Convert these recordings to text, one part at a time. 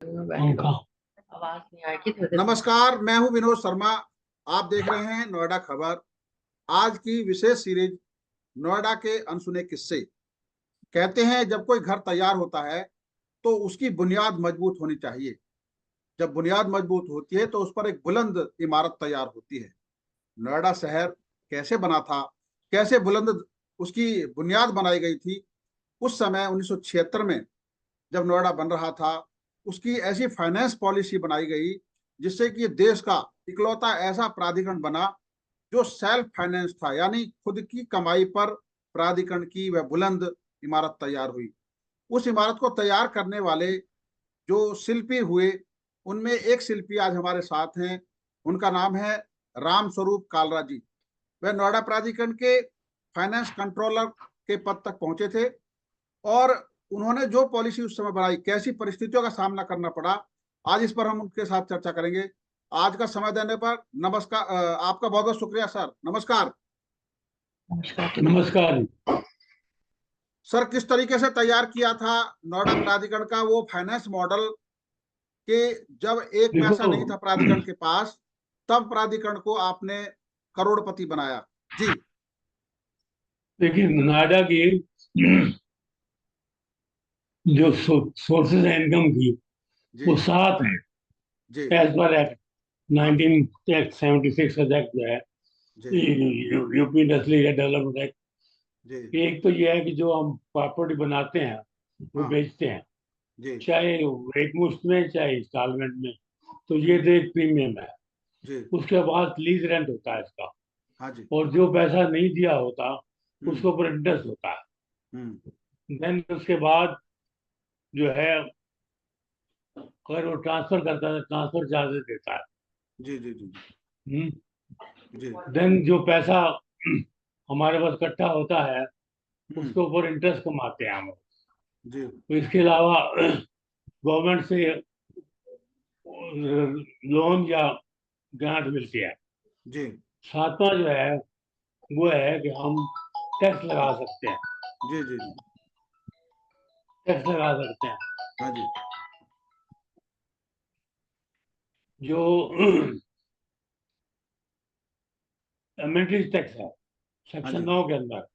बैठ लो। उनका आवाज नहीं आएगी तो इधर से। नमस्कार, मैं हूं विनोद शर्मा। आप देख रहे हैं नोएडा खबर। आज की विशेष सीरीज नोएडा के अनसुने किस्से। कहते हैं जब कोई घर तैयार होता है तो उसकी बुनियाद मजबूत होनी चाहिए। जब बुनियाद मजबूत होती है तो उस पर एक बुलंद इमारत तैयार होती है। नोएडा शहर कैसे बना था, कैसे बुलंद उसकी बुनियाद बनाई गई थी। उस समय 1976 में जब नोएडा बन रहा था, उसकी ऐसी फाइनेंस पॉलिसी बनाई गई जिससे कि देश का इकलौता ऐसा प्राधिकरण बना जो सेल्फ फाइनेंस था, यानी खुद की कमाई पर प्राधिकरण की वह बुलंद इमारत तैयार हुई। उस इमारत को तैयार करने वाले जो शिल्पी हुए, उनमें एक शिल्पी आज हमारे साथ हैं। उनका नाम है राम स्वरूप कालरा जी। वह नोएडा प्राधिकरण के फाइनेंस कंट्रोलर के पद तक पहुंचे थे और उन्होंने जो पॉलिसी उस समय बनाई, कैसी परिस्थितियों का सामना करना पड़ा, आज इस पर हम उनके साथ चर्चा करेंगे। आज का समय देने पर नमस्कार, आपका बहुत बहुत शुक्रिया सर। नमस्कार नमस्कार। नमस्कार जी। सर। किस तरीके से तैयार किया था नोएडा प्राधिकरण का वो फाइनेंस मॉडल कि जब एक पैसा देखो नहीं था प्राधिकरण के पास, तब प्राधिकरण को आपने करोड़पति बनाया जी। देखिए, नोएडा की जो सोर्सेज है इनकम की, जी वो 7 है। जी एज पर एक्ट 1976 का एक्ट जो है, जी यूपी इंडस्ट्रियल डेवलपमेंट एक्ट। जी। एक तो यह है कि जो हम प्रॉपर्टी बनाते हैं वो हाँ बेचते हैं, जी चाहे एक मुश्त में चाहे इंस्टॉलमेंट में, तो ये हम्म, तो एक प्रीमियम है। जी उसके बाद लीज रेंट होता है इसका, हाँ जी और जो पैसा नहीं दिया होता हम्म उसके ऊपर इंटरेस्ट होता है। हम्म देन उसके बाद जो है, अगर वो ट्रांसफर करता है ट्रांसफर चार्जेस देता है। जी जी जी जी देन जो पैसा हमारे पास इकट्ठा होता है हम्म उसके ऊपर इंटरेस्ट कमाते हैं हम। जी तो इसके अलावा गवर्नमेंट से लोन या ग्रांट मिलती है। जी सातवां जो है वो है कि हम टैक्स लगा सकते हैं। जी जी जी टैक्स लगा सकते हैं हाँ जी जो एमिनिटीज टैक्स है, हाँ सेक्शन जी 9 के अंदर।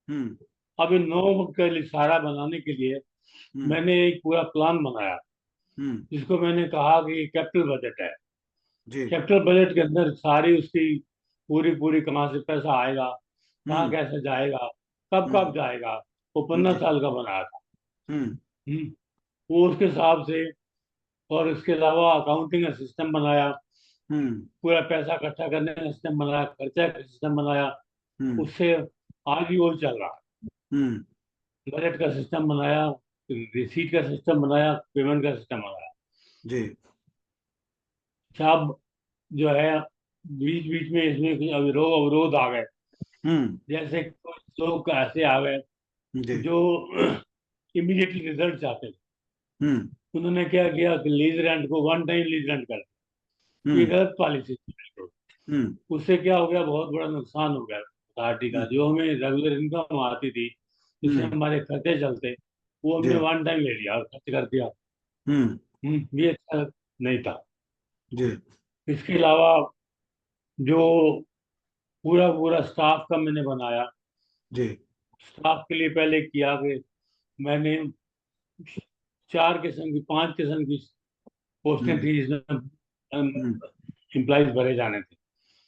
हम्म अब इन 9 के लिए सारा बनाने के लिए हम्म मैंने एक पूरा प्लान बनाया, हम्म जिसको मैंने कहा कि कैपिटल बजट है। जी कैपिटल बजट के अंदर सारी उसकी पूरी पूरी कहाँ से पैसा आएगा, कहाँ हम्म कैसे जाएगा, कब कब हम्म जाएगा, वो 15 जी साल का बनाया था। हम्म हम्म, वो उसके हिसाब से। और इसके अलावा अकाउंटिंग का सिस्टम बनाया, हम्म पूरा पैसा इकट्ठा करने का सिस्टम बनाया, खर्चा का सिस्टम बनाया। हम्म उससे आज भी वो चल रहा हम्म है। बजट का सिस्टम बनाया, रिसीट का सिस्टम बनाया, पेमेंट का सिस्टम बनाया। जी सब जो है, बीच बीच में इसमें कुछ अविरोध अवरोध आ गए। हम्म जैसे कुछ लोग ऐसे आ गए जी जो इमीडिएटली रिजल्ट चाहते थे। हम्म उन्होंने क्या किया कि लीज रेंट को वन टाइम लीज रेंट कर दिया। ये हम्म गलत पॉलिसी थी बिल्कुल। हम्म उससे क्या हो गया, बहुत बड़ा नुकसान हो गया पार्टी का। हम्म जो हमें रेगुलर इनकम आती थी, जिससे हम्म हमारे खर्चे चलते, वो जी हमने वन टाइम ले लिया और खर्च कर दिया। हम्म ये अच्छा नहीं था। जी इसके अलावा जो पूरा पूरा स्टाफ का मैंने बनाया, जी स्टाफ के लिए पहले किया कि मैंने 4 किस्म की 5 किस्म की पोस्टें हम्म थी जिसमें हम्म एम्प्लॉयज भरे जाने थे।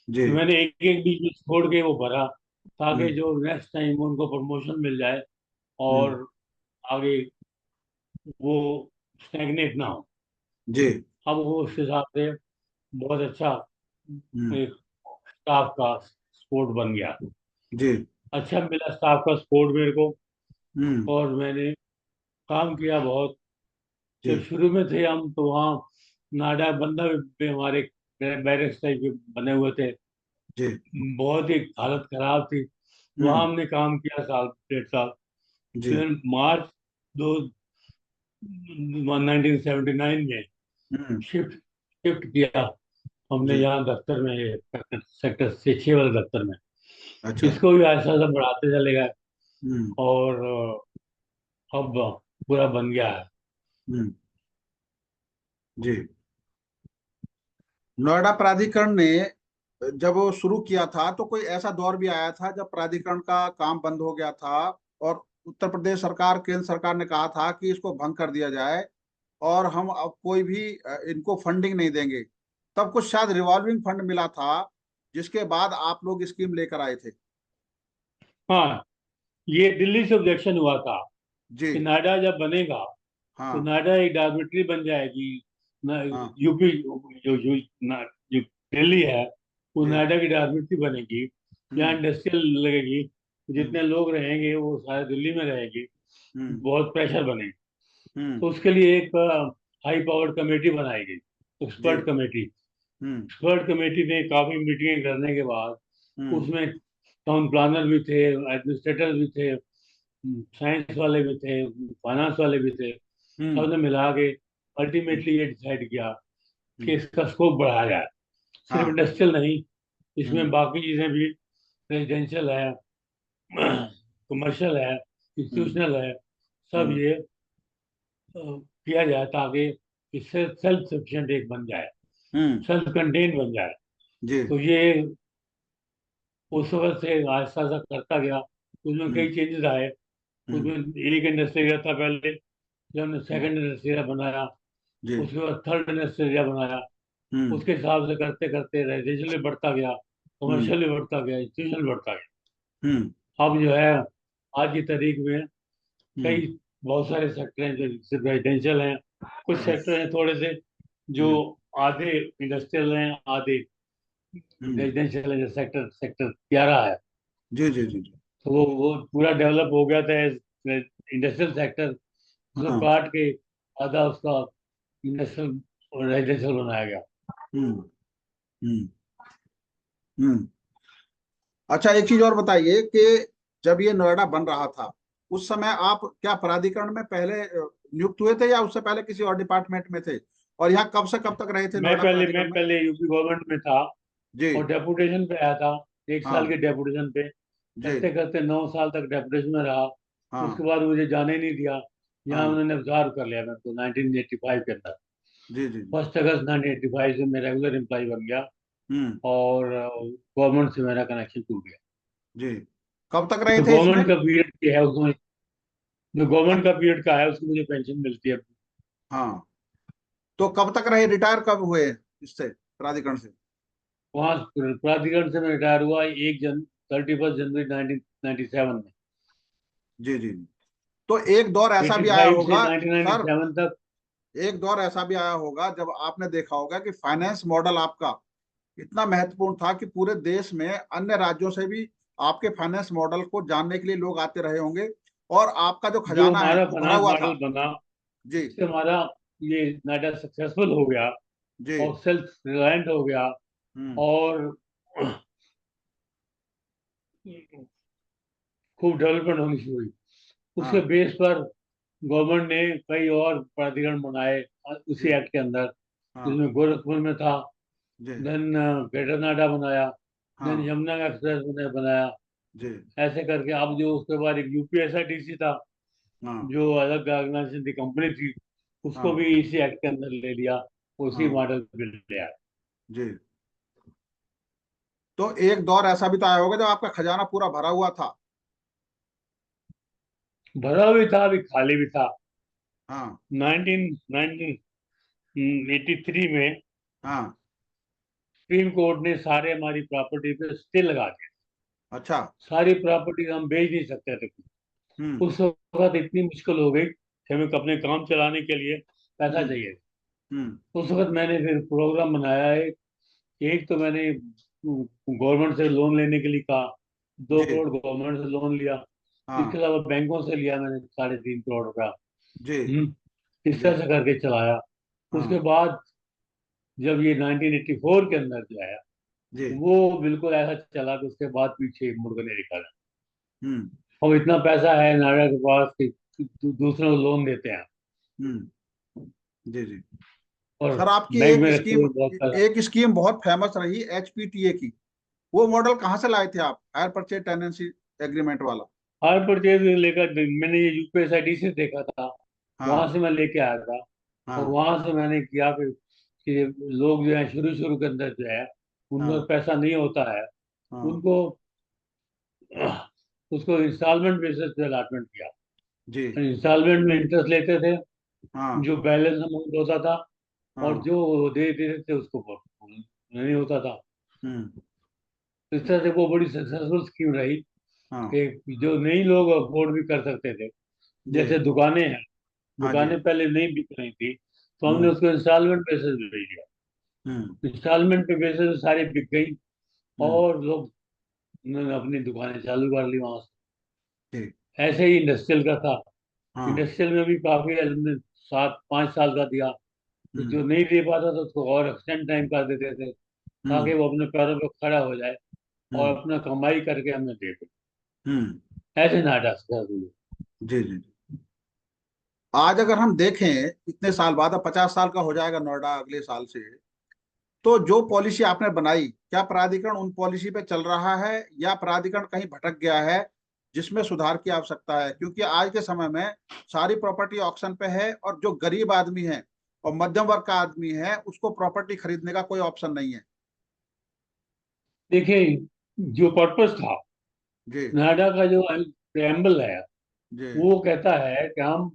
जी तो मैंने एक एक बीच में छोड़ के वो भरा, ताकि हम्म जो नेक्स्ट टाइम उनको प्रमोशन मिल जाए हम्म और आगे वो स्टैग्नेट ना हो। जी अब वो उस हिसाब से बहुत अच्छा हम्म एक स्टाफ का सपोर्ट बन गया। जी अच्छा मिला स्टाफ का सपोर्ट मेरे को, हम्म और मैंने काम किया बहुत। जी जब शुरू में थे हम तो वहाँ नाडा बंदा भी हमारे बैरक्स टाइप के बने हुए थे। जी बहुत ही हालत खराब थी। वहाँ हम्म हमने काम किया साल 1.5 साल। जी फिर मार्च दो 1979 में हम्म शिफ्ट शिफ्ट किया हमने जी यहाँ दफ्तर में, सेक्टर से 6 वाले दफ्तर में। अच्छा इसको भी ऐसा ऐसा बढ़ाते चले गए, हम्म और अब पूरा बन गया है। हम्म जी। नोएडा प्राधिकरण ने जब वो शुरू किया था तो कोई ऐसा दौर भी आया था जब प्राधिकरण का काम बंद हो गया था और उत्तर प्रदेश सरकार, केंद्र सरकार ने कहा था कि इसको भंग कर दिया जाए और हम अब कोई भी इनको फंडिंग नहीं देंगे। तब कुछ शायद रिवॉल्विंग फंड मिला था, जिसके बाद आप लोग स्कीम लेकर आए थे। हाँ, ये दिल्ली से ऑब्जेक्शन हुआ था जी। कि नोएडा जब बनेगा तो हाँ। नोएडा एक डॉर्मेट्री बन जाएगी। हाँ। यूपी जो दिल्ली है वो जी। नोएडा की डॉर्मेट्री बनेगी। यहाँ हम्म। इंडस्ट्रियल लगेगी, हम्म। जितने लोग रहेंगे वो सारे दिल्ली में रहेंगे, हम्म। बहुत प्रेशर बनेगा। हम्म। तो उसके लिए एक हाई पावर्ड कमेटी बनाई गई, जी। Expert committee. Hmm. Expert committee ने काफी मीटिंगें करने के बाद हम्म। उसमें टाउन प्लानर भी थे, एडमिनिस्ट्रेटर भी थे, साइंस वाले भी थे, फाइनेंस वाले भी थे। हम्म। सबने मिला के अल्टीमेटली ये डिसाइड किया कि हम्म। इसका स्कोप बढ़ाया जाए। सिर्फ हाँ। इंडस्ट्रियल नहीं, इसमें हम्म। बाकी चीजें भी, रेजिडेंशियल है, कमर्शियल है, हम्म। इंस्टीट्यूशनल है, सब हम्म। ये किया जाए ताकि इससे सेल्फ सफिशिएंट एक बन जाए, हम्म। सेल्फ कंटेन बन जाए। जी। तो ये उस वक्त से आहिस्ता आहिस्ता करता गया। उसमें हम्म। कई चेंजेस आए। हम्म। उसमें एक इंडस्ट्री एरिया था पहले, जब हमने हम्म। सेकंड इंडस्ट्री एरिया बनाया, जी। उसके बाद थर्ड इंडस्ट्री एरिया बनाया। हम्म। उसके हिसाब से करते करते रेजिडेंशियल भी बढ़ता गया, हम्म। कमर्शियल भी बढ़ता गया, इंस्टीट्यूशनल बढ़ता गया। हम्म। अब जो है आज की तारीख में हम्म। कई बहुत सारे सेक्टर हैं जो सिर्फ रेजिडेंशियल हैं, कुछ हम्म। सेक्टर हैं थोड़े से जो हम्म। आधे इंडस्ट्रियल हैं, आधे हम्म। रेजिडेंशियल हैं। जो सेक्टर सेक्टर 11 है, जी। जी। जी। जी। तो वो पूरा डेवलप हो गया था इंडस्ट्रियल सेक्टर। उसको हाँ। काट के आधा उसका इंडस्ट्रियल और रेजिडेंशियल बनाया गया। हम्म। हम्म। हम्म। अच्छा, एक चीज और बताइए कि जब ये नोएडा बन रहा था उस समय आप क्या प्राधिकरण में पहले नियुक्त हुए थे या उससे पहले किसी और डिपार्टमेंट में थे? और यहाँ कब से कब तक रहे थे नोएडा मैं प्राधिकरण में? पहले यूपी गवर्नमेंट में था जी। और डेपुटेशन पे आया था, 1 साल के हाँ। डेपुटेशन पे। जी। करते करते 9 साल तक डेपुटेशन में रहा। हाँ। उसके बाद मुझे जाने नहीं दिया। यहाँ हाँ। उन्होंने ऑब्जर्व कर लिया मेरे को 1985 के अंदर। जी। जी। जी। 1 अगस्त 1985 से मैं रेगुलर एम्प्लॉय बन गया हम्म। और गवर्नमेंट से मेरा कनेक्शन टूट गया। जी। कब तक रहे जो थे इसमें? गवर्नमेंट का पीरियड है उसमें, जो गवर्नमेंट का पीरियड का है उसमें मुझे पेंशन मिलती है। हाँ, तो कब तक रहे, रिटायर कब हुए इससे, प्राधिकरण से? वहाँ प्राधिकरण से मैं रिटायर हुआ 31 जनवरी 1997 में। जी। जी। जी। तो एक दौर ऐसा भी आया 85 से होगा सर, 1997 तक। एक दौर ऐसा भी आया होगा जब आपने देखा होगा कि फाइनेंस मॉडल आपका इतना महत्वपूर्ण था कि पूरे देश में अन्य राज्यों से भी आपके फाइनेंस मॉडल को जानने के लिए लोग आते रहे होंगे और आपका जो जो खजाना है हमारा वो भरा फाइनेंस हुआ था। मॉडल बना, जी। इससे हमारा ये नाटा सक्सेसफुल हो गया जी। और सेल्फ रिलायंट हो गया हम्म। और खूब डेवलपमेंट होनी शुरू हुई। उसके हाँ। बेस पर गवर्नमेंट ने कई और प्राधिकरण बनाए उसी जी। एक्ट के अंदर, हाँ। जिसमें गोरखपुर में था, जी। देन ग्रेटर नोएडा बनाया, देन हाँ। यमुना एक्सप्रेस ने बनाया। जी। ऐसे करके अब जो उसके बाद एक यूपीएसआरटीसी था, हाँ। जो अलग ऑर्गेनाइजेशन थी, कंपनी थी, उसको हाँ। भी इसी एक्ट के अंदर ले लिया, उसी हाँ। मॉडल पे ले आया। जी। तो एक दौर ऐसा भी तो आया होगा जब आपका खजाना पूरा भरा हुआ था। भरा भी था, अभी खाली भी था। हाँ। 1983 में हाँ। सुप्रीम कोर्ट ने सारे हमारी प्रॉपर्टी पे स्टे लगा दिया। अच्छा। सारी प्रॉपर्टी हम बेच नहीं सकते थे। हम्म। उस वक्त इतनी मुश्किल हो गई कि हमें अपने काम चलाने के लिए पैसा हम्म। चाहिए। हम्म। उस वक्त मैंने फिर प्रोग्राम बनाया है। एक तो मैंने गवर्नमेंट से लोन लेने के लिए कहा, दो जी। करोड़ गवर्नमेंट से लोन लिया। इसके हाँ। अलावा बैंकों से लिया मैंने 3.5 करोड़ रुपया। जी। इस जी। तरह से करके चलाया। उसके हाँ। बाद जब ये 1984 के अंदर जो आया, जी। वो बिल्कुल ऐसा चला कि उसके बाद पीछे मुड़ के नहीं दिखा। हम्म। अब इतना पैसा है नाडा के पास कि दूसरों को लोन देते हैं हम्म। जी। जी। और सर, आपकी बैंक में रखते हुए बहुत पैसा। एक स्कीम बहुत फेमस रही, एचपीटीए की। वो मॉडल कहाँ से लाए थे आप, हायर परचेज टेनेंसी एग्रीमेंट वाला? हर परचेज लेकर मैंने ये यूपीएसआईडी से देखा था, वहां हाँ। से मैं लेके आया था। और हाँ वहां से मैंने किया कि लोग जो है शुरू शुरू के अंदर जो है उनके हाँ पास पैसा नहीं होता है, हाँ उनको उसको इंस्टॉलमेंट बेसिस पे अलॉटमेंट किया। जी इंस्टॉलमेंट में इंटरेस्ट लेते थे, हाँ जो बैलेंस अमाउंट होता था, और हाँ जो दे देते थे उसको नहीं होता था। हम्म तो इस तरह से वो बड़ी सक्सेसफुल स्कीम रही हाँ कि जो नई लोग अफोर्ड भी कर सकते थे, जी जैसे दुकानें हैं, हाँ जी दुकानें पहले नहीं बिक रही थी, तो हमने हम्म उसको इंस्टॉलमेंट बेसिस पे दे दिया। हम्म इंस्टॉलमेंट पे बेसिस पे सारी बिक गई, हम्म और लोग उन्होंने अपनी दुकानें चालू कर ली वहां ठीक से। ऐसे ही इंडस्ट्रियल का था। हाँ इंडस्ट्रियल में भी काफी हमने 7-5 साल का दिया। तो हम्म जो नहीं दे पाता था उसको और एक्सटेंड टाइम कर देते थे, ताकि हम्म वो अपने पैरों पर खड़ा हो जाए और हम्म अपना कमाई करके हमें दे दे। हम्म ऐसे नाटक कर दिए। जी जी जी। आज अगर हम देखें इतने साल बाद, अब 50 साल का हो जाएगा नोएडा अगले साल से, तो जो पॉलिसी आपने बनाई, क्या प्राधिकरण उन पॉलिसी पे चल रहा है या प्राधिकरण कहीं भटक गया है जिसमें सुधार की आवश्यकता है? क्योंकि आज के समय में सारी प्रॉपर्टी ऑक्शन पे है और जो गरीब आदमी है और मध्यम वर्ग का आदमी है उसको प्रॉपर्टी खरीदने का कोई ऑप्शन नहीं है। देखिए, जो पर्पस था जी नोएडा का, जो प्रेम्बल है, जी वो कहता है कि हम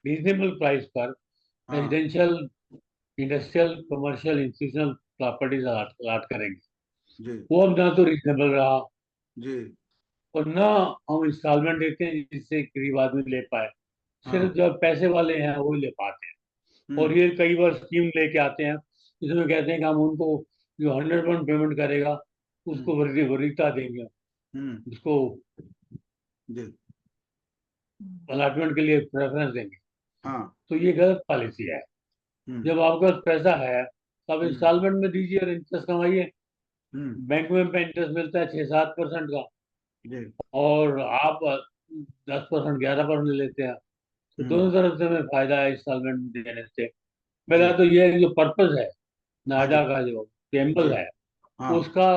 रीजनेबल प्राइस पर हाँ residential, industrial, commercial, institutional properties allot करेंगे। जी वो अब ना तो रीजनेबल रहा, जी और ना हम इंस्टॉलमेंट देते हैं जिससे गरीब आदमी ले पाए। हाँ सिर्फ जो पैसे वाले हैं वो ले पाते हैं। और हम्म ये कई बार स्कीम लेके आते हैं जिसमें कहते हैं कि हम उनको जो 100% पेमेंट करेगा हम्म उसको वरीयता देंगे, हम्म उसको जी अलॉटमेंट के लिए प्रेफरेंस देंगे। हाँ तो ये गलत पॉलिसी है। हम्म जब आपके पास पैसा है तो आप हम्म इंस्टॉलमेंट में दीजिए और इंटरेस्ट कमाइए। हम्म बैंक में इंटरेस्ट मिलता है 6-7% का, जी और आप 10%, 11% लेते हैं। तो हम्म दोनों तरफ से हमें फायदा है इंस्टॉलमेंट देने से। जी पहला तो ये है, जो पर्पस है हाँ जी नाडा का, जो जी टेम्पल है, हाँ उसका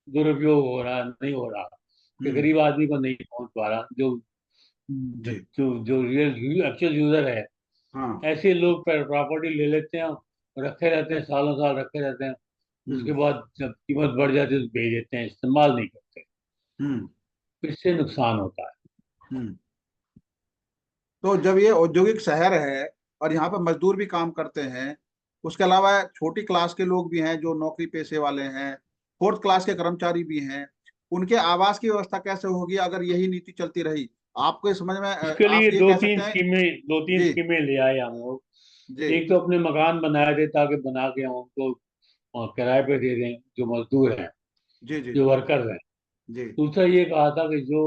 दुरुपयोग हो रहा, नहीं हो रहा, कि हम्म गरीब आदमी को नहीं पहुंच पा रहा। जो जी जो जो रियल एक्चुअल यूजर है, हाँ ऐसे लोग प्रॉपर्टी ले लेते हैं, रखे रहते हैं, सालों साल रखे रहते हैं। उसके हम्म बाद जब कीमत बढ़ जाती है तो बेच देते हैं, इस्तेमाल नहीं करते। हम्म इससे नुकसान होता है। हम्म तो जब ये औद्योगिक शहर है और यहाँ पे मजदूर भी काम करते हैं, उसके अलावा छोटी क्लास के लोग भी हैं जो नौकरी पेशे वाले हैं, फोर्थ क्लास के कर्मचारी भी हैं, उनके आवास की व्यवस्था कैसे होगी अगर यही नीति चलती रही? आपको इस समझ में इसके आप लिए ये दो कह तीन सकते हैं? स्कीमें दो तीन जी स्कीमें ले आए हम लोग। जी एक तो अपने मकान बनाए थे, ताकि बना के हम उनको किराए पे दे दें, जो मजदूर हैं, जी जी जो वर्कर्स हैं। जी दूसरा ये कहा था कि जो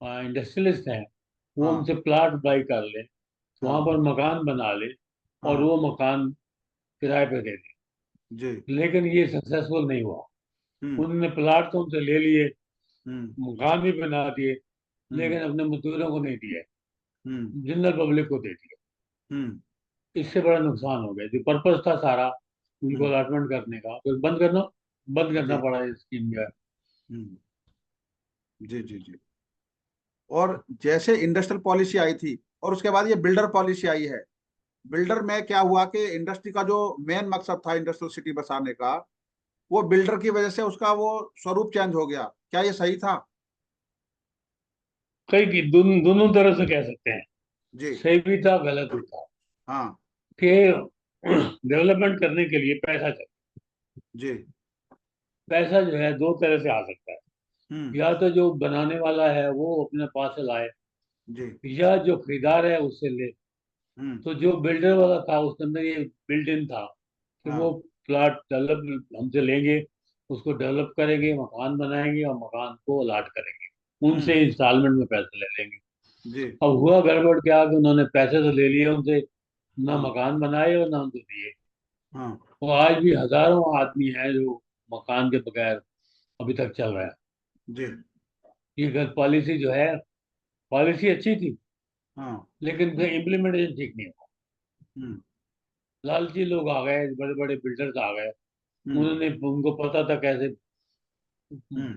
इंडस्ट्रियलिस्ट हैं वो हाँ हमसे प्लाट बाई कर लें, वहां हाँ पर मकान बना ले, और हाँ वो मकान किराए पे दे दें। जी लेकिन ये सक्सेसफुल नहीं हुआ। हम्म उन्होंने प्लाट तो हमसे ले लिए, हम्म मकान भी बना दिए, हम्म लेकिन अपने मजदूरों को नहीं दिए, हम्म जनरल पब्लिक को दे दिए। हम्म इससे बड़ा नुकसान हो गया। जो पर्पस था सारा उनको हम्म अलॉटमेंट करने का, फिर बंद करना जी पड़ा ये स्कीम जो है। हम्म जी जी जी। और जैसे इंडस्ट्रियल पॉलिसी आई थी और उसके बाद ये बिल्डर पॉलिसी आई है, बिल्डर में क्या हुआ कि इंडस्ट्री का जो मेन मकसद था इंडस्ट्रियल सिटी बसाने का, वो बिल्डर की वजह से उसका वो स्वरूप चेंज हो गया। क्या ये सही था? दोनों तरह से कह सकते हैं, जी सही भी था, गलत भी था। हाँ कि डेवलपमेंट करने के लिए पैसा चाहिए। जी पैसा जो है दो तरह से आ सकता है। हम्म या तो जो बनाने वाला है वो अपने पास से लाए, जी या जो खरीदार है उससे ले। हम्म तो जो बिल्डर वाला था उसके अंदर ये बिल्ट इन था कि वो हाँ प्लाट डेवलप हमसे लेंगे, उसको डेवलप करेंगे, मकान बनाएंगे और मकान को अलाट करेंगे, उनसे हम्म इंस्टॉलमेंट में पैसे ले लेंगे। जी अब हुआ गड़बड़ क्या कि उन्होंने पैसे तो ले लिए उनसे, ना हाँ मकान बनाए और ना उनको दिए। हाँ वो आज भी हजारों आदमी हैं जो मकान के बगैर अभी तक चल रहा है। जी ये गलत पॉलिसी जो है, पॉलिसी अच्छी थी, हाँ लेकिन इम्प्लीमेंटेशन ठीक नहीं हुआ। हम्म लालची लोग आ गए, बड़े बड़े बिल्डर्स आ गए, हम्म उन्होंने, उनको पता था कैसे हम्म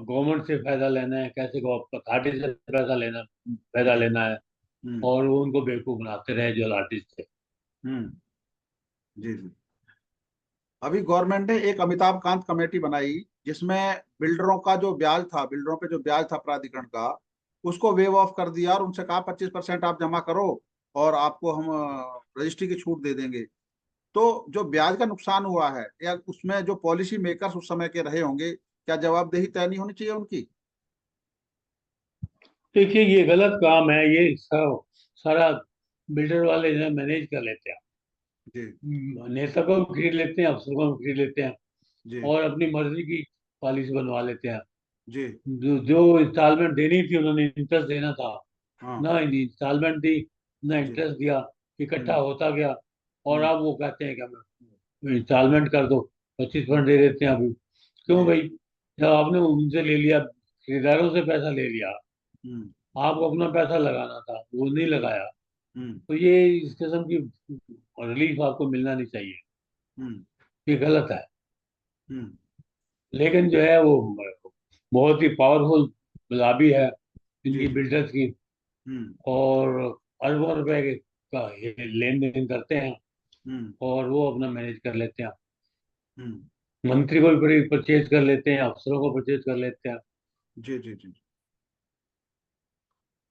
गवर्नमेंट से फायदा लेना है, कैसे अथॉरिटी से फायदा जी लेना है, हम्म और वो उनको बेवकूफ बनाते रहे जो आर्टिस्ट थे। जी जी। अभी गवर्नमेंट ने एक अमिताभ कांत कमेटी बनाई जिसमें बिल्डरों का जो ब्याज था, बिल्डरों पे जो ब्याज था प्राधिकरण का, उसको वेव ऑफ कर दिया और उनसे कहा 25% आप जमा करो और आपको हम रजिस्ट्री की छूट दे देंगे। तो जो ब्याज का नुकसान हुआ है या उसमें जो पॉलिसी मेकर्स उस समय के रहे होंगे, क्या जवाबदेही तय नहीं होनी चाहिए उनकी? देखिए ये गलत काम है, ये सब सारा बिल्डर वाले जो है मैनेज कर लेते हैं। जी नेता को भी खरीद लेते हैं, अफसर को भी खरीद लेते हैं जी और अपनी मर्जी की पॉलिसी बनवा लेते हैं। जी। जो इंस्टॉलमेंट देनी थी उन्होंने इंटरेस्ट देना था, हाँ। ना इंस्टॉलमेंट दी ना जी। इंटरेस्ट दिया, इकट्ठा हम्म होता गया। और हम्म। अब वो कहते हैं कि हमें इंस्टॉलमेंट कर दो, 25% दे देते हैं अभी। क्यों जी। भाई, जब आपने उनसे ले लिया, खरीदारों से पैसा ले लिया, हम्म आपको अपना पैसा लगाना था, वो नहीं हम्म लगाया। हम्म तो ये इस किस्म की रिलीफ आपको मिलना नहीं चाहिए, हम्म ये गलत है। हम्म लेकिन जो है वो बहुत ही पावरफुल लॉबी है जी इनकी जी। बिल्डर्स की, हम्म और अरबों रुपए का ये लेन देन करते हैं हम्म और वो अपना मैनेज कर लेते हैं। हम्म। मंत्री को भी परचेज कर लेते हैं, अफसरों को परचेज कर लेते हैं। जी जी जी।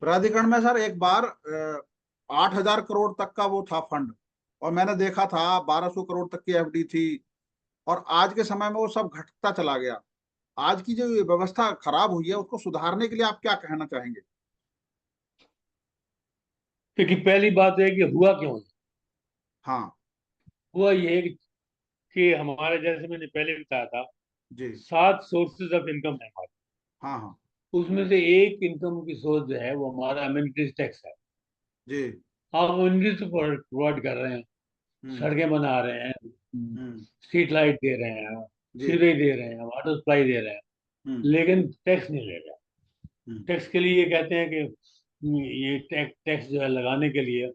प्राधिकरण में सर एक बार 8,000 करोड़ तक का वो था फंड, और मैंने देखा था 1,200 करोड़ तक की एफडी थी, और आज के समय में वो सब घटता चला गया। आज की जो ये व्यवस्था खराब हुई है उसको सुधारने के लिए आप क्या कहना चाहेंगे? क्योंकि पहली बात है कि हुआ क्यों है? हाँ। हुआ ये कि हमारे, जैसे मैंने पहले बताया था, जी। 7 सोर्सेज ऑफ इनकम है हमारे। हाँ हाँ। उसमें से एक इनकम की सोर्स जो है वो हमारा अमेनिटीज टैक्स है। जी। हम अमेनिटीज प्रोवाइड कर रहे हैं, हम्म सड़कें बना रहे हैं, हम्म। स्ट्रीट लाइट दे रहे हैं, जी। सीवरेज दे रहे हैं, वाटर सप्लाई दे रहे हैं, हम्म लेकिन टैक्स नहीं ले रहे। हम्म। टैक्स के लिए ये कहते हैं कि ये टैक्स जो है लगाने के लिए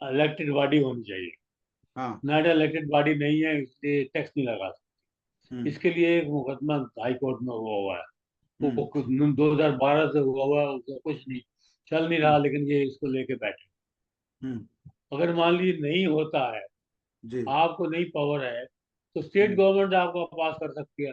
इलेक्टेड बॉडी होनी चाहिए। हाँ। नोएडा इलेक्टेड बॉडी नहीं है, इसलिए टैक्स नहीं लगा सकती। हम्म इसके लिए एक मुकदमा हाई कोर्ट में हुआ हुआ है, वो हम्म 2012 से हुआ हुआ है, उसका कुछ नहीं चल नहीं रहा, हम्म लेकिन ये इसको लेके बैठे। हम्म। अगर मान लीजिए नहीं होता है, जी। आपको नहीं पावर है, तो स्टेट हम्म गवर्नमेंट आपको पास कर सकती है।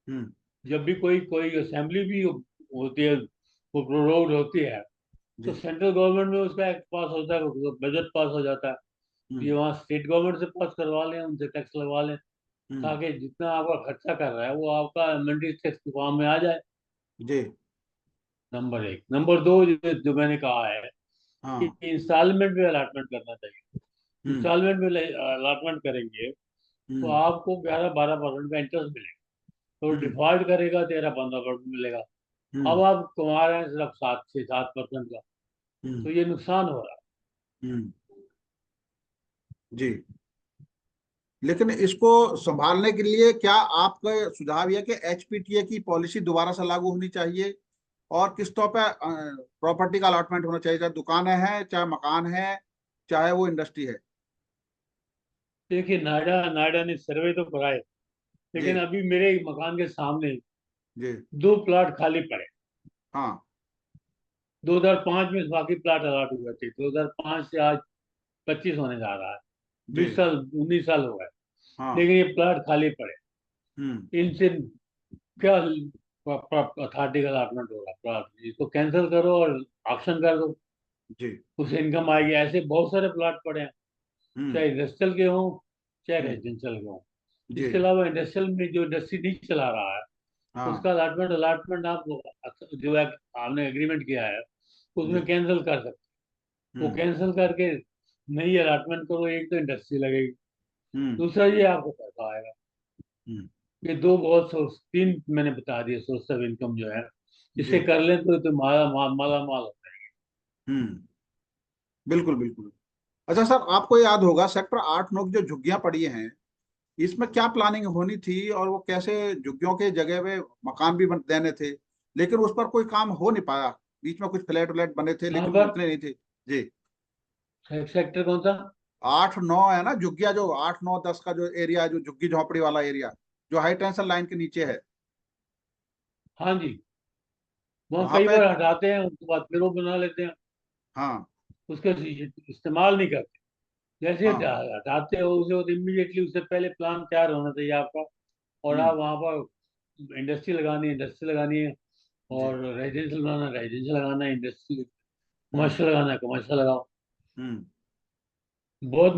हम्म। जब भी कोई कोई असेंबली भी होती है, वो प्रोरोग्ड होती है, तो जी। सेंट्रल गवर्नमेंट में उसका एक्ट पास होता है, बजट पास हो जाता है। तो ये हम्म वहाँ स्टेट गवर्नमेंट से पास करवा लें, उनसे टैक्स लगवा लें, हम्म। ताकि जितना आपका खर्चा कर रहा है वो आपका अमेनिटीज टैक्स के फॉर्म में आ जाए। जी। नंबर एक। नंबर दो, जो मैंने कहा है कि हाँ। इंस्टॉलमेंट में अलॉटमेंट करना चाहिए। हम्म इंस्टॉलमेंट में अलॉटमेंट करेंगे तो हम्म आपको 11-12% का इंटरेस्ट मिलेगा। तो हम्म डिफॉल्ट करेगा 13-15% मिलेगा। अब हम्म आप कमा रहे हैं सिर्फ 7 से 7% का, हम्म तो ये नुकसान हो रहा हम्म। जी। लेकिन इसको संभालने के लिए क्या आपका सुझाव यह कि एचपीटीए की पॉलिसी दोबारा से लागू होनी चाहिए, और किस्तों पे प्रॉपर्टी का अलॉटमेंट होना चाहिए, चाहे दुकानें हैं चाहे मकान है चाहे वो इंडस्ट्री है? है। देखिए नोएडा नोएडा ने सर्वे तो कराए, जी लेकिन अभी मेरे मकान के सामने जी। 2 प्लाट खाली पड़े। हाँ। 2005 में बाकी प्लाट अलॉट हुए थे, 2005 से आज 25 होने जा रहा है, जी। 20 साल 19 साल हो गए, हाँ। लेकिन ये प्लाट खाली पड़े। हम्म। इनसे क्या अथॉरिटी का अलॉटमेंट होगा? प्लाट इसको कैंसिल करो और ऑक्शन कर दो, जी। उससे इनकम आएगी। ऐसे बहुत सारे प्लाट पड़े हैं, हम्म चाहे इंडस्ट्रियल के हों चाहे हम्म। रेजिडेंशियल के हों। जी। इसके अलावा इंडस्ट्रियल में जो इंडस्ट्री नहीं चला रहा है, हाँ। उसका अलॉटमेंट अलॉटमेंट आप जो है आपने एग्रीमेंट किया है जी। उसमें कैंसिल कर सकते हो। वो हम्म कैंसिल करके नई अलॉटमेंट करो, एक तो इंडस्ट्री लगेगी, हम्म दूसरा ये आपको पैसा आएगा। हम्म। ये दो बहुत सोर्स, तीन मैंने बता दिए सोर्स ऑफ इनकम जो है, इसे जी। कर लें तो माला माल होता है। हम्म। बिल्कुल बिल्कुल। अच्छा सर, आपको याद होगा सेक्टर 8-9 की जो झुग्गियां पड़ी हैं, इसमें क्या प्लानिंग होनी थी, और वो कैसे झुग्गियों के जगह पे मकान भी देने थे, लेकिन उस पर कोई काम हो नहीं पाया। बीच में कुछ फ्लैट व्लैट बने थे कहाँ लेकिन वो पर? उतने नहीं थे। जी। सेक्टर कौन सा? 8-9 है ना झुग्गिया, जो 8-9-10 का जो एरिया है, जो झुग्गी झोपड़ी वाला एरिया, जो हाई टेंशन लाइन के नीचे है, हाँ जी, वहाँ वहां कई पे। बार हटाते हैं, उसके बाद फिर वो बना लेते हैं, हाँ। उसके इस्तेमाल नहीं करते। जैसे हाँ हटाते हो उसे तो इमीडिएटली उससे पहले प्लान तैयार होना चाहिए आपका। और आप वहाँ पर इंडस्ट्री लगानी है, जी। और रेजिडेंशियल लगाना है, इंडस्ट्री कमर्शियल लगाना है, कमर्शियल लगाओ। हम्म। बहुत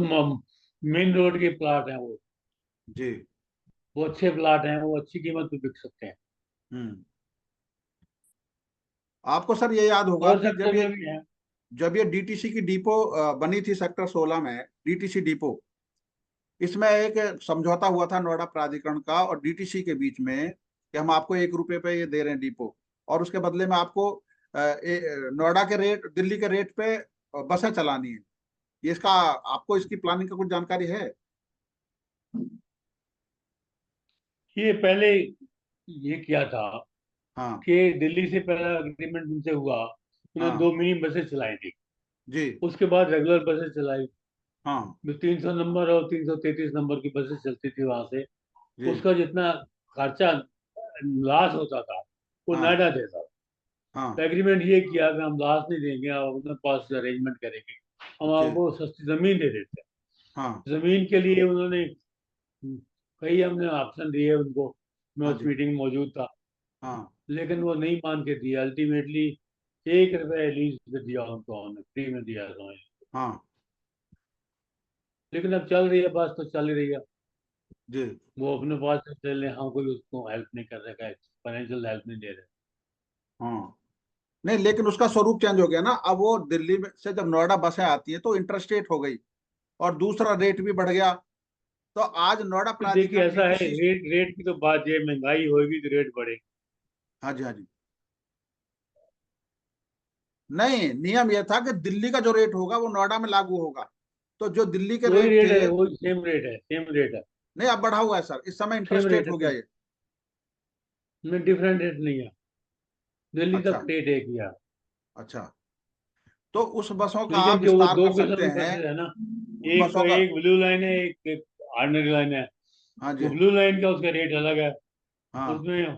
मेन रोड के प्लाट हैं जी। वो अच्छे प्लाट हैं, वो अच्छी कीमत पे बिक सकते हैं। हम्म। आपको सर ये याद होगा और कि सेक्टर में भी है। जब ये डीटीसी की डिपो बनी थी सेक्टर 16 में, डीटीसी डिपो, इसमें एक समझौता हुआ था नोएडा प्राधिकरण का और डीटीसी के बीच में कि हम आपको 1 रुपए पे ये दे रहे हैं डिपो, और उसके बदले में आपको नोएडा के रेट, दिल्ली के रेट पे बसें चलानी है। ये इसका आपको इसकी प्लानिंग का कुछ जानकारी है? ये पहले ये किया था हाँ। कि दिल्ली से पहला एग्रीमेंट उनसे हुआ, उन्होंने हाँ। 2 मिनी बसें चलाई थी। जी। उसके बाद रेगुलर बसें चलाई, हाँ। जो 300 नंबर और 333 नंबर की बसें चलती थी वहां से। जी। उसका जितना खर्चा लॉस होता था वो हाँ। नोएडा देता था। तो हाँ। एग्रीमेंट ये किया कि हम लॉस नहीं देंगे, आप अपने पास अरेंजमेंट करेंगे, हम जी। आपको सस्ती जमीन दे देते हाँ। हैं। जमीन के लिए उन्होंने कई हमने ऑप्शन दिए उनको, मैं हाँ उस जी। मीटिंग में मौजूद था, हाँ। लेकिन वो नहीं मान के दिया। अल्टीमेटली 1 रुपये लीज पे दिया उनको, हमने फ्री में दिया समझ। हाँ। लेकिन अब चल रही है, बस तो चल ही रही है। जी। वो अपने पास से चल रहे, हम कोई उसको हेल्प नहीं कर रहे, फाइनेंशियल हेल्प नहीं दे रहे। हाँ। नहीं, लेकिन उसका स्वरूप चेंज हो गया ना। अब वो दिल्ली में से जब नोएडा बसें आती हैं तो इंटरस्टेट हो गई और दूसरा रेट भी बढ़ गया। तो आज नोएडा तो देखिए प्राधिकरण ऐसा है, डीटीसी। रेट रेट की तो बात ये, महंगाई होगी तो रेट बढ़ेगी। हाँ जी, हाँ जी। नहीं, नियम यह था कि दिल्ली का जो रेट होगा वो नोएडा में लागू होगा। तो जो दिल्ली के वही रेट रेट थे, है, वही सेम रेट है, सेम रेट है, नहीं अब बढ़ा हुआ है सर, इस समय सेम रेट इंटरस्टेट है, हो गया कोई ये। में डिफरेंट रेट नहीं है। दिल्ली अच्छा। तक रेट एक ही है। अच्छा। तो उस बसों का लेकिन आप जो वो विस्तार दो कर किस्म सकते की हैं, बसेस है ना, उन एक बसों का। एक ब्लू लाइन है, एक ऑर्डिनरी लाइन है। हाँ वो जी। ब्लू लाइन का उसका रेट अलग है, हाँ। उसमें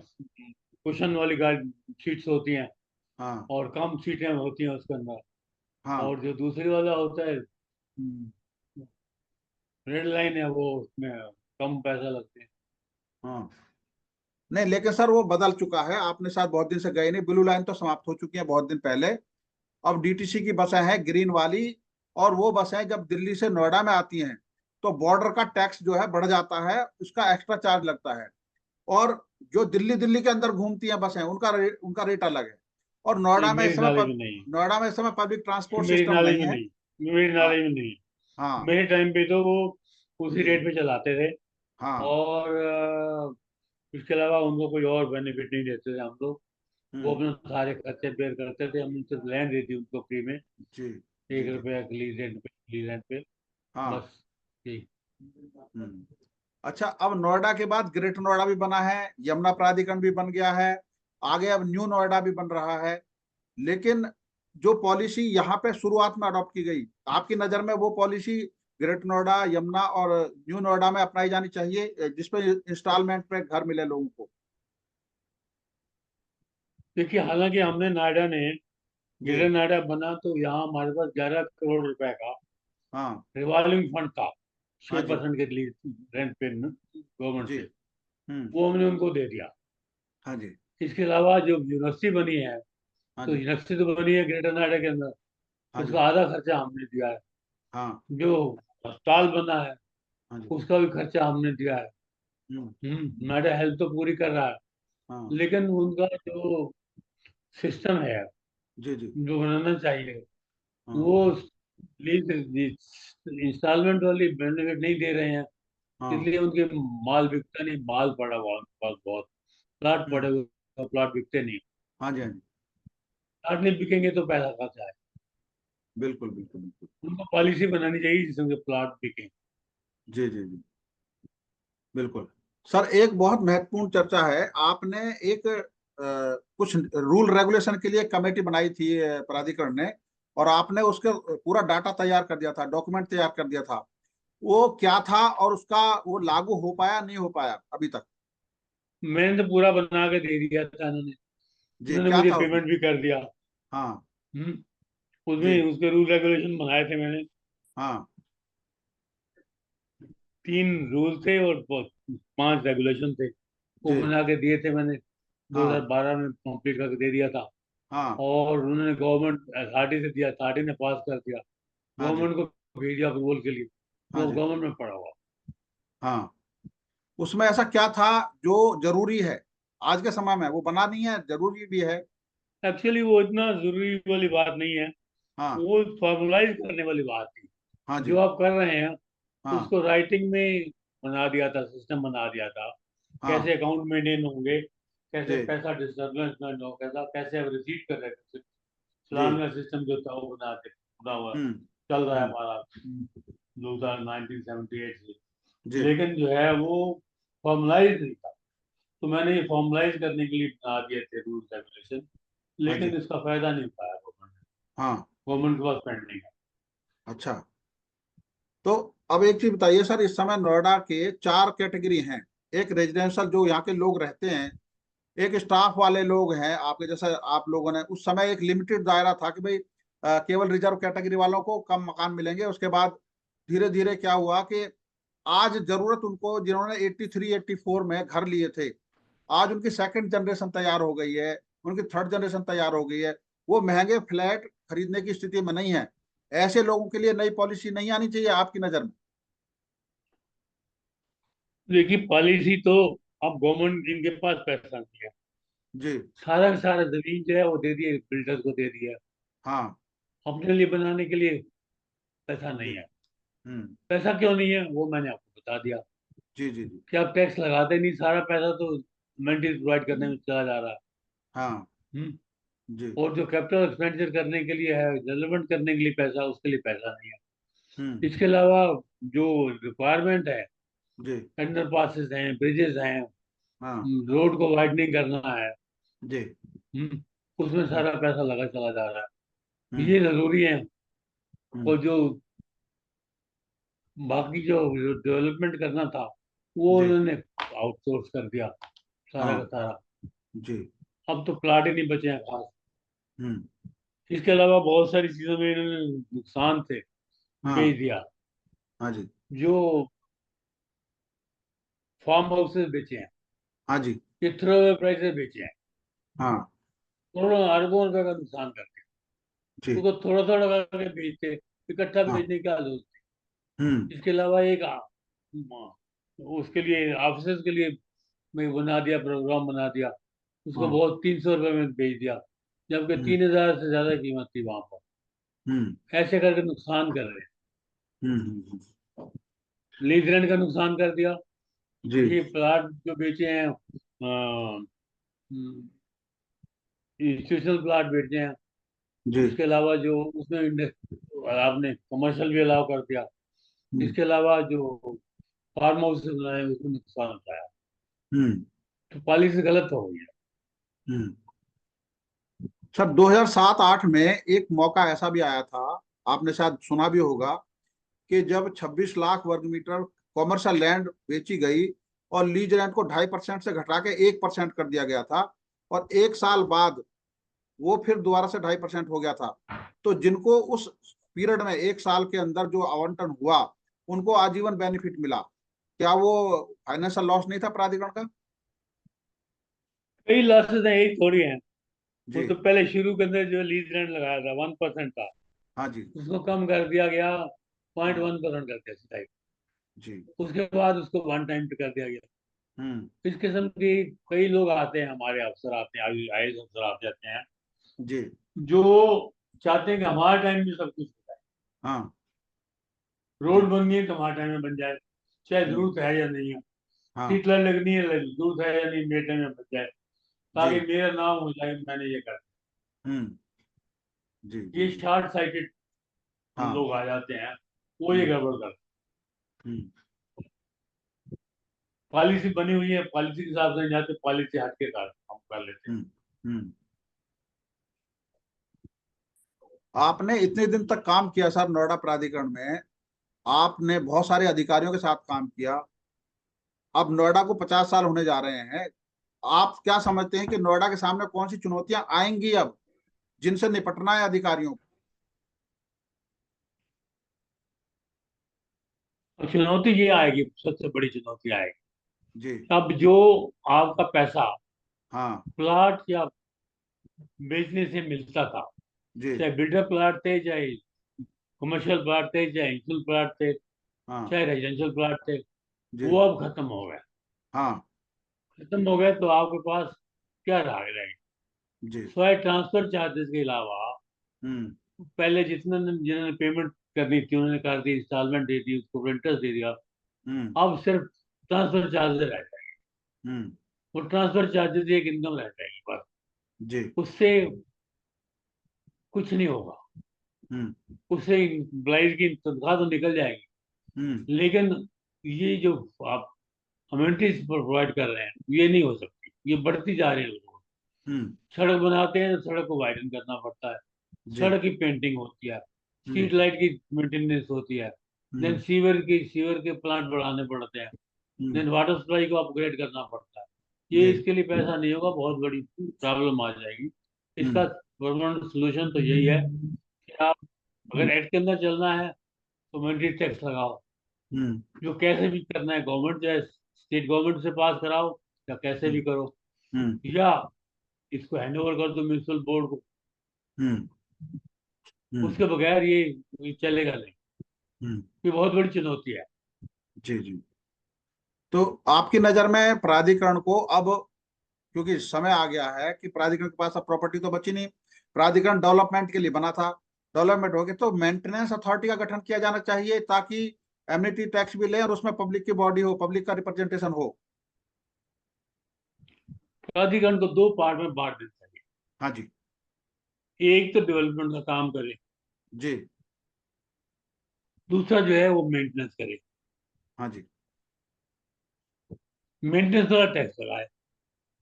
कुशन वाली गाड़ी सीट्स होती हैं हाँ। और कम सीटें होती हैं उसके अंदर। हाँ। और जो दूसरी वाला होता है रेड लाइन है, वो उसमें कम पैसा लगते हैं। हाँ। नहीं, लेकिन सर वो बदल चुका है, आपने शायद बहुत दिन से गए नहीं। ब्लू लाइन तो समाप्त हो चुकी है बहुत दिन पहले। अब डीटीसी की बसें हैं ग्रीन वाली, और वो बसें जब दिल्ली से नोएडा में आती हैं तो बॉर्डर का टैक्स जो है बढ़ जाता है, उसका एक्स्ट्रा चार्ज लगता है। और जो दिल्ली दिल्ली के अंदर घूमती हैं बसें, उनका रेट अलग है। और नहीं, नोएडा में इस मेरी समय नॉलेज में नहीं, नोएडा में इस समय पब्लिक ये ट्रांसपोर्ट मेरी सिस्टम नॉलेज नहीं में है। नहीं, मेरी हाँ। नॉलेज में नहीं। हाँ। मेरे टाइम पे तो वो उसी जी। रेट पे चलाते थे। हाँ। और इसके अलावा उनको कोई और बेनिफिट नहीं देते थे हम लोग। वो हम्म। अपने सारे खर्चे बेयर करते थे, हम उनसे लैंड देती उनको फ्री में, जी। एक जी। जी। रुपया लीज रेंट पे। हाँ। बस यही। हम्म। अच्छा, अब नोएडा के बाद ग्रेटर नोएडा भी बना है, यमुना प्राधिकरण भी बन गया है, आगे अब न्यू नोएडा भी बन रहा है। लेकिन जो पॉलिसी यहाँ पे शुरुआत में अडॉप्ट की गई, आपकी नजर में वो पॉलिसी ग्रेटर नोएडा, यमुना और न्यू नोएडा में अपनाई जानी चाहिए, जिसपे इंस्टॉलमेंट पे घर मिले लोगों को? देखिए हालांकि हमने नोएडा ने, जी। ग्रेटर नोएडा बना तो यहाँ हमारे पास 11 करोड़ रुपए का हाँ। रिवॉल्विंग फंड था, हाँ छह जी। परसेंट के लिए रेंट पे गवर्नमेंट जी। से। हम्म। वो हमने उनको दे दिया। हाँ जी। इसके अलावा जो यूनिवर्सिटी बनी है, हाँ तो जी। यूनिवर्सिटी तो बनी है ग्रेटर नोएडा के अंदर, हाँ जी। उसका आधा खर्चा हमने दिया है। हाँ। जो अस्पताल बना है हाँ जी। उसका भी खर्चा हमने दिया है। हम्म। नोएडा हेल्थ तो पूरी कर रहा है, हाँ। लेकिन उनका जो सिस्टम है जी। जी। जो बनाना चाहिए, हाँ। वो लीज इंस्टॉलमेंट वाली बेनिफिट नहीं दे रहे हैं। हाँ। इसलिए उनके माल बिकता नहीं, माल पड़ा हुआ उनके पास बहुत, प्लाट पड़े हम्म। हुए, प्लाट बिकते नहीं। हाँ जी। हाँ जी। प्लाट नहीं बिकेंगे तो पैसा खर्चा है। बिल्कुल बिल्कुल बिल्कुल। उनको पॉलिसी बनानी चाहिए जिसमें प्लाट बिके। जी। जी। जी। बिल्कुल। सर, एक बहुत महत्वपूर्ण चर्चा है, आपने एक कुछ रूल रेगुलेशन के लिए कमेटी बनाई थी प्राधिकरण ने, और आपने उसके पूरा डाटा तैयार कर दिया था, डॉक्यूमेंट तैयार कर दिया था। वो क्या था और उसका वो लागू हो पाया नहीं हो पाया अभी तक? मैंने तो पूरा बना के दे दिया था उन्होंने। जी, उन्होंने क्या मुझे था उसमें? पेमेंट भी कर दिया। हाँ। हम्म जी। उसमें उसके रूल रेगुलेशन बनाए थे मैंने। हाँ। 3 रूल थे और 5 रेगुलेशन थे, वो जी। बना के दिए थे मैंने। हाँ 2012 में कंप्लीट करके दे दिया था। हाँ और उन्होंने गवर्नमेंट अथॉरिटी से दिया, अथॉरिटी ने पास कर दिया, हाँ जी गवर्नमेंट को भेज दिया अप्रूवल के लिए, हाँ वो जी गवर्नमेंट में पड़ा हुआ। हाँ। उसमें ऐसा क्या था जो जरूरी है आज के समय में, वो बना नहीं है, जरूरी भी है। एक्चुअली वो इतना जरूरी वाली बात नहीं है, हाँ वो फॉर्मुलाइज करने वाली बात थी। हाँ जो जी आप कर रहे हैं हाँ उसको राइटिंग में बना दिया था, सिस्टम बना दिया था, हाँ कैसे अकाउंट मेंटेन होंगे, कैसे जी पैसा डिस्टर्बेंस हो, कैसा कैसे आप रिसीव कर रहे हैं, जी। चलान का सिस्टम जो था वो बना हुआ हम्म चल रहा है हम्म हमारा 1978 से। जी लेकिन जो है वो फॉर्मलाइज नहीं था, तो मैंने ये फॉर्मलाइज करने के लिए बना दिए थे रूल्स रेगुलेशन। हाँ लेकिन जी इसका फायदा नहीं पाया हाँ। गवर्नमेंट के पास पेंडिंग है। अच्छा, तो अब एक चीज बताइए सर, इस समय नोएडा के 4 कैटेगरी हैं। एक रेजिडेंशियल जो यहाँ के लोग रहते हैं, एक स्टाफ वाले लोग हैं आपके जैसे, आप लोगों ने उस समय एक लिमिटेड दायरा था कि भाई केवल रिजर्व कैटेगरी वालों को कम मकान मिलेंगे। उसके बाद धीरे धीरे क्या हुआ कि आज जरूरत उनको, जिन्होंने 83 84 में घर लिए थे, आज उनकी सेकंड जनरेशन तैयार हो गई है, उनकी थर्ड जनरेशन तैयार हो गई है, वो महंगे फ्लैट खरीदने की स्थिति में नहीं है। ऐसे लोगों के लिए नई पॉलिसी नहीं आनी चाहिए आपकी नजर में? देखिए पॉलिसी तो, अब गवर्नमेंट इनके पास पैसा नहीं है, जी सारा का सारा जमीन जो है वो दे दिए, बिल्डर्स को दे दिया, हाँ अपने लिए बनाने के लिए पैसा जी नहीं है। हम्म पैसा क्यों नहीं है वो मैंने आपको बता दिया, जी जी जी कि आप टैक्स लगाते नहीं, सारा पैसा तो मेंटेन प्रोवाइड करने में चला जा रहा है। हाँ हम्म। जी और जो कैपिटल एक्सपेंडिचर करने के लिए है, डेवलपमेंट करने के लिए पैसा, उसके लिए पैसा नहीं है। हम्म इसके अलावा जो रिक्वायरमेंट है, जी अंडर पासेस हैं, ब्रिजेस हैं, हाँ रोड को वाइडनिंग करना है, जी उसमें हम्म सारा पैसा लगा चला जा रहा है, हम्म ये जरूरी है। हम्म और जो बाकी जो डेवलपमेंट करना था वो जी उन्होंने आउटसोर्स कर दिया, सारा का हाँ सारा। जी अब तो प्लाट ही नहीं बचे हैं खास। हम्म इसके अलावा बहुत सारी चीजों में इन्होंने नुकसान थे, हाँ बेच दिया। हाँ जी जो फार्म हाउसेस बेचे हैं, हाँ जी ये थ्रोअवे प्राइस बेचे हैं, हाँ करोड़ों अरबों रुपए का नुकसान करके जी उसको थोड़ा थोड़ा करके बेचते, इकट्ठा हाँ बेचने की क्या जरूरत हम्म थी। इसके अलावा एक उसके लिए ऑफिसर्स के लिए मैं बना दिया, प्रोग्राम बना दिया, उसको हाँ बहुत 300 रुपये में बेच दिया, जबकि हम्म 3,000 से ज्यादा कीमत थी वहां पर। हम्म ऐसे करके नुकसान कर रहे हैं। हम्म। लीज रेंट का नुकसान कर दिया। जी ये प्लाट जो बेचे हैं, इंस्टीट्यूशनल प्लाट बेचे हैं। जी इसके अलावा जो उसमें आपने कमर्शियल भी अलाउ कर दिया। हम्म इसके अलावा जो फार्म हाउस बनाए उसमें नुकसान होता है। हम्म तो पॉलिसी गलत हो गई है। हम्म। सर 2007-8 में एक मौका ऐसा भी आया था, आपने शायद सुना भी होगा, कि जब 26 लाख वर्ग मीटर कॉमर्शियल लैंड बेची गई और लीज रेंट को 2.5% से घटा के 1% कर दिया गया था, और 1 साल बाद वो फिर दोबारा से 2.5% हो गया था। तो जिनको उस पीरियड में 1 साल के अंदर जो आवंटन हुआ, उनको आजीवन बेनिफिट मिला। क्या वो फाइनेंशियल लॉस नहीं था प्राधिकरण का? कई लॉसेस हैं, एक थोड़ी है। वो जी तो पहले शुरू के अंदर जो लीज रेंट लगाया था 1% था, हाँ जी उसको कम कर दिया गया, पॉइंट हाँ 1% कर दिया सीधा ही। जी उसके बाद उसको वन टाइम पे कर दिया गया। हम्म इस किस्म के कई लोग आते हैं, हमारे अफसर आते हैं, आईएएस अफसर आ जाते हैं, जी जो चाहते हैं कि हमारे टाइम में सब कुछ हो जाए, हाँ रोड जी बन गई तो हमारे टाइम में बन जाए, चाहे हम्म जरूरत है या नहीं है, हाँ सीट लगनी है, जरूरत है या नहीं, मेरे टाइम में बन जाए, जी ताकि मेरा नाम हो जाए, मैंने ये कर। हम्म जी जी ये जी शॉर्ट साइटेड हाँ लोग आ जाते हैं, वो ये हम्म गड़बड़ करते हैं। हम्म पॉलिसी बनी हुई है, पॉलिसी के हिसाब से नहीं जाते, पॉलिसी हट के काम कर लेते हैं। हम्म हम्म। आपने इतने दिन तक काम किया सर नोएडा प्राधिकरण में, आपने बहुत सारे अधिकारियों के साथ काम किया, अब नोएडा को 50 साल होने जा रहे हैं। आप क्या समझते हैं कि नोएडा के सामने कौन सी चुनौतियां आएंगी अब, जिनसे निपटना है अधिकारियों को? अब चुनौती ये आएगी, सबसे बड़ी चुनौती आएगी। जी। अब जो आपका पैसा हाँ प्लाट या बेचने से मिलता था, जी। चाहे बिल्डर प्लाट थे, चाहे कमर्शियल प्लाट थे, चाहे इंडस्ट्रियल प्लाट थे, हाँ चाहे रेजिडेंशियल प्लाट थे, जी। वो अब खत्म हो गए। हाँ खत्म हो गए तो आपके पास क्या रह गया? जी। स्वाय ट्रांसफर चार्जेस के अलावा हम्म पहले जिन्होंने पेमेंट करनी थी उन्होंने कर दी, इंस्टॉलमेंट दे दी, उसको रेंटर्स दे दिया। हम्म अब सिर्फ ट्रांसफर चार्जेस रह जाएंगे। हम्म वो ट्रांसफर चार्जेस एक इनकम रह जाएगी बस, जी। उससे कुछ नहीं होगा। हम्म उससे एम्प्लॉइज की तनख्वाह तो निकल हम्म जाएगी, लेकिन ये जो आप अमेनिटीज प्रोवाइड कर रहे हैं ये नहीं हो सकती, ये बढ़ती जा रही है लोगों को। हम्म सड़क बनाते हैं तो सड़क को वाइडन करना पड़ता है, जी। सड़क की पेंटिंग होती है, हम्म स्ट्रीट लाइट की मेंटेनेंस होती है, देन हम्म सीवर के प्लांट बढ़ाने पड़ते हैं, हम्म देन वाटर सप्लाई को अपग्रेड करना पड़ता है। ये जी। इसके लिए पैसा नहीं होगा, बहुत बड़ी प्रॉब्लम आ जाएगी। इसका हम्म परमानेंट सोल्यूशन तो यही है कि आप अगर एक्ट के अंदर चलना है तो मैंडेटरी टैक्स लगाओ, हम्म जो कैसे भी करना है, गवर्नमेंट चाहे स्टेट गवर्नमेंट से पास कराओ या कैसे भी करो, हम्म या इसको हैंड ओवर कर दो म्यूनिसिपल बोर्ड को। हम्म हम्म उसके बगैर ये चलेगा नहीं। हम्म ये बहुत बड़ी चुनौती है। जी जी। तो आपकी नजर में प्राधिकरण को अब, क्योंकि समय आ गया है कि प्राधिकरण के पास अब प्रॉपर्टी तो बची नहीं, प्राधिकरण डेवलपमेंट के लिए बना था, डेवलपमेंट हो गया तो मेंटेनेंस अथॉरिटी का गठन किया जाना चाहिए ताकि एमिनिटी टैक्स भी ले और उसमें पब्लिक की बॉडी हो, पब्लिक का रिप्रेजेंटेशन हो। प्राधिकरण को दो पार्ट में बांट देना चाहिए। हाँ जी। एक तो डेवलपमेंट का काम करे, जी। दूसरा जो है वो मेंटेनेंस करे। हाँ जी। मेंटेनेंस वाला टैक्स लगाए,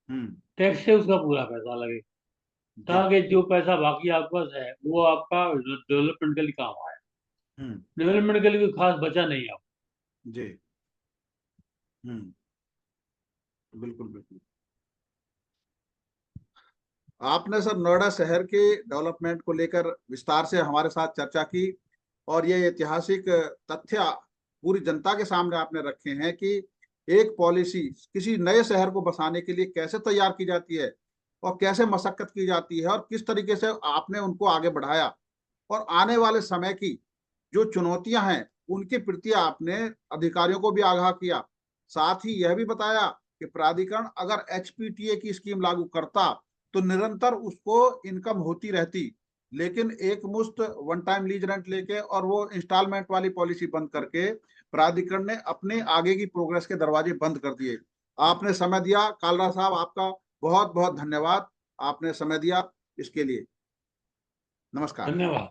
हम्म टैक्स से उसका पूरा पैसा लगे, जी। ताकि जो पैसा बाकी आपके पास है वो आपका डेवलपमेंट के लिए काम आए। हम्म डेवलपमेंट के लिए कोई खास बचा नहीं है। जी। हम्म बिल्कुल बिल्कुल। आपने सर नोएडा शहर के डेवलपमेंट को लेकर विस्तार से हमारे साथ चर्चा की और ये ऐतिहासिक तथ्य पूरी जनता के सामने आपने रखे हैं कि एक पॉलिसी किसी नए शहर को बसाने के लिए कैसे तैयार की जाती है और कैसे मशक्कत की जाती है और किस तरीके से आपने उनको आगे बढ़ाया और आने वाले समय की जो चुनौतियां हैं उनके प्रति आपने अधिकारियों को भी आगाह किया। साथ ही यह भी बताया कि प्राधिकरण अगर एचपीटीए की स्कीम लागू करता तो निरंतर उसको इनकम होती रहती, लेकिन एक मुश्त वन टाइम लीज रेंट लेके और वो इंस्टॉलमेंट वाली पॉलिसी बंद करके प्राधिकरण ने अपने आगे की प्रोग्रेस के दरवाजे बंद कर दिए। आपने समय दिया कालरा साहब, आपका बहुत बहुत धन्यवाद, आपने समय दिया इसके लिए। नमस्कार। धन्यवाद।